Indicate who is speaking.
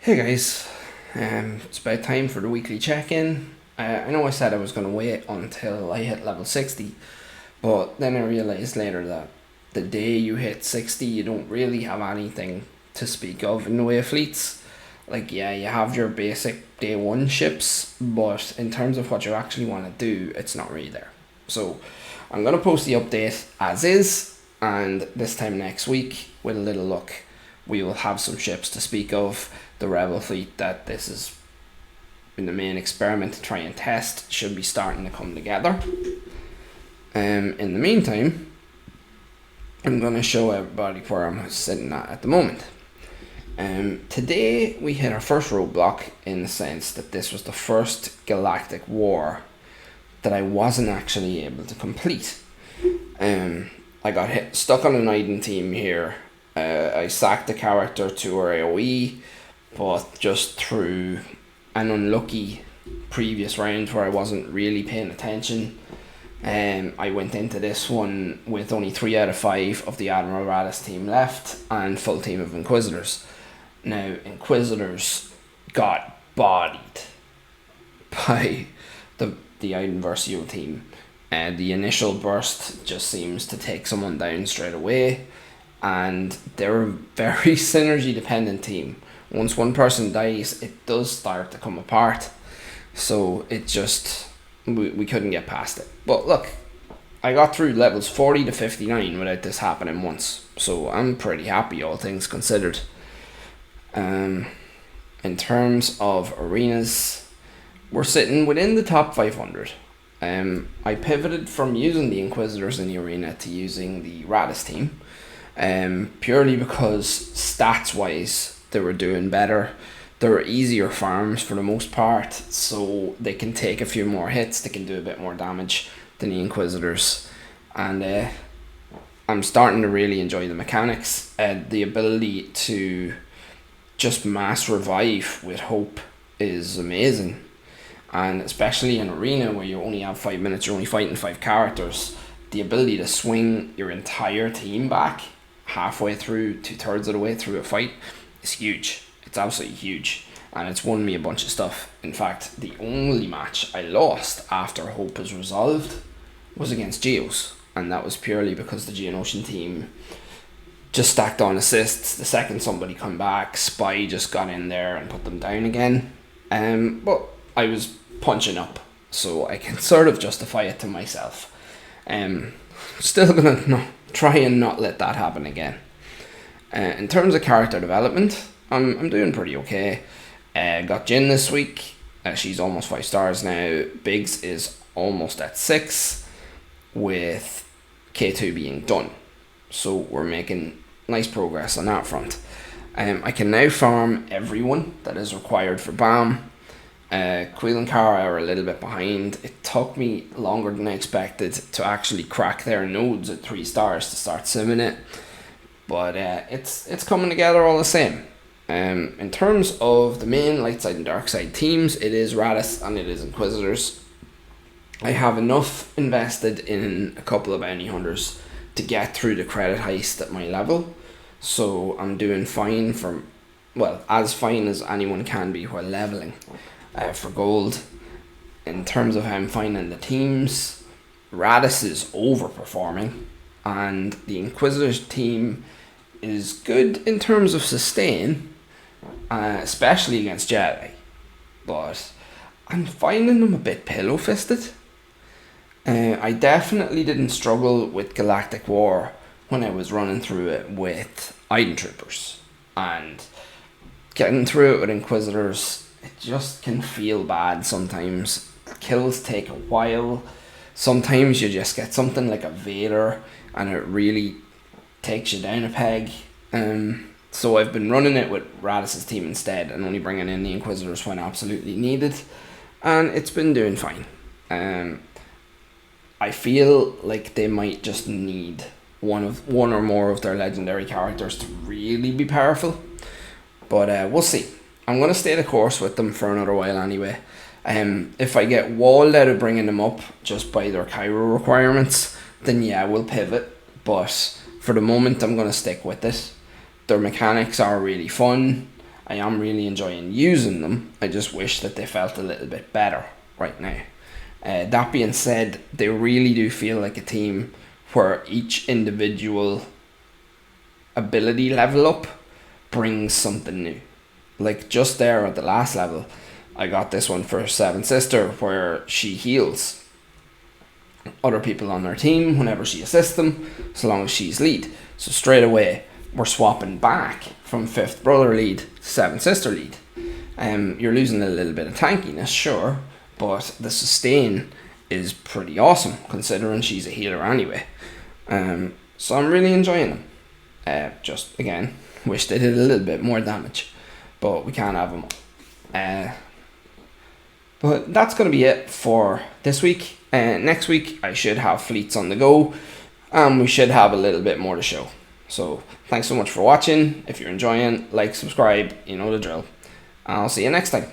Speaker 1: Hey guys, it's about time for the weekly check-in. I know I said I was going to wait until I hit level 60, but then I realised later that the day you hit 60 you don't really have anything to speak of in the way of fleets. Like, yeah, you have your basic day one ships, but in terms of what you actually want to do, it's not really there. So I'm going to post the update as is, and this time next week, with a little luck, we will have some ships to speak of. The rebel fleet that this is in the main experiment to try and test should be starting to come together. In the meantime, I'm going to show everybody where I'm sitting at the moment. Today we hit our first roadblock, in the sense that this was the first galactic war that I wasn't actually able to complete. I got stuck on an Iden team here. I sacked the character to her AoE, but just through an unlucky previous round where I wasn't really paying attention, I went into this one with only 3 out of 5 of the Admiral Radis team left and full team of Inquisitors. Now, Inquisitors got bodied by the Iden Versio team. The initial burst just seems to take someone down straight away, and they're a very synergy dependent team. Once one person dies, it does start to come apart. So it just, we couldn't get past it. But look, I got through levels 40 to 59 without this happening once. So I'm pretty happy, all things considered. In terms of arenas, we're sitting within the top 500. I pivoted from using the Inquisitors in the arena to using the Radis team. Purely because stats wise they were doing better. They were easier farms for the most part, so they can take a few more hits, they can do a bit more damage than the Inquisitors, and I'm starting to really enjoy the mechanics. The ability to just mass revive with hope is amazing, and especially in arena where you only have 5 minutes, you're only fighting 5 characters, the ability to swing your entire team back halfway through, 2/3 of the way through a fight is huge. It's absolutely huge, and it's won me a bunch of stuff. In fact, the only match I lost after hope is resolved was against Geos, and that was purely because the Geonosian team just stacked on assists. The second somebody come back, Spy just got in there and put them down again. But I was punching up, so I can sort of justify it to myself. Still gonna try and not let that happen again. In terms of character development, I'm doing pretty okay. Got Jin this week. She's almost 5 stars now. Biggs is almost at 6, with K2 being done. So we're making nice progress on that front. I can now farm everyone that is required for BAM. Quill and Kara are a little bit behind. It took me longer than I expected to actually crack their nodes at 3 stars to start simming it, but it's coming together all the same. In terms of the main light side and dark side teams, it is Radis and it is Inquisitors. I have enough invested in a couple of bounty hunters to get through the credit heist at my level, so I'm doing fine as fine as anyone can be while leveling. For gold, in terms of how I'm finding the teams, Radis is overperforming, and the Inquisitors team is good in terms of sustain, especially against Jedi, but I'm finding them a bit pillow-fisted. I definitely didn't struggle with Galactic War when I was running through it with Iden Troopers, and getting through it with Inquisitors, it just can feel bad sometimes. Kills take a while. Sometimes you just get something like a Vader and it really takes you down a peg. So I've been running it with Radis' team instead and only bringing in the Inquisitors when absolutely needed, and it's been doing fine. I feel like they might just need one or more of their legendary characters to really be powerful, but we'll see. I'm going to stay the course with them for another while anyway. If I get walled out of bringing them up just by their Cairo requirements, then yeah, we'll pivot. But for the moment, I'm going to stick with it. Their mechanics are really fun, I am really enjoying using them. I just wish that they felt a little bit better right now. That being said, they really do feel like a team where each individual ability level up brings something new. Like just there at the last level, I got this one for Seven Sister where she heals other people on their team whenever she assists them, so long as she's lead. So straight away, we're swapping back from Fifth Brother lead to Seven Sister lead. You're losing a little bit of tankiness, sure, but the sustain is pretty awesome considering she's a healer anyway. So I'm really enjoying them. Just again, wish they did a little bit more damage, but we can't have them. But that's going to be it for this week. Next week I should have fleets on the go, and we should have a little bit more to show. So thanks so much for watching. If you're enjoying, like, subscribe, you know the drill. I'll see you next time.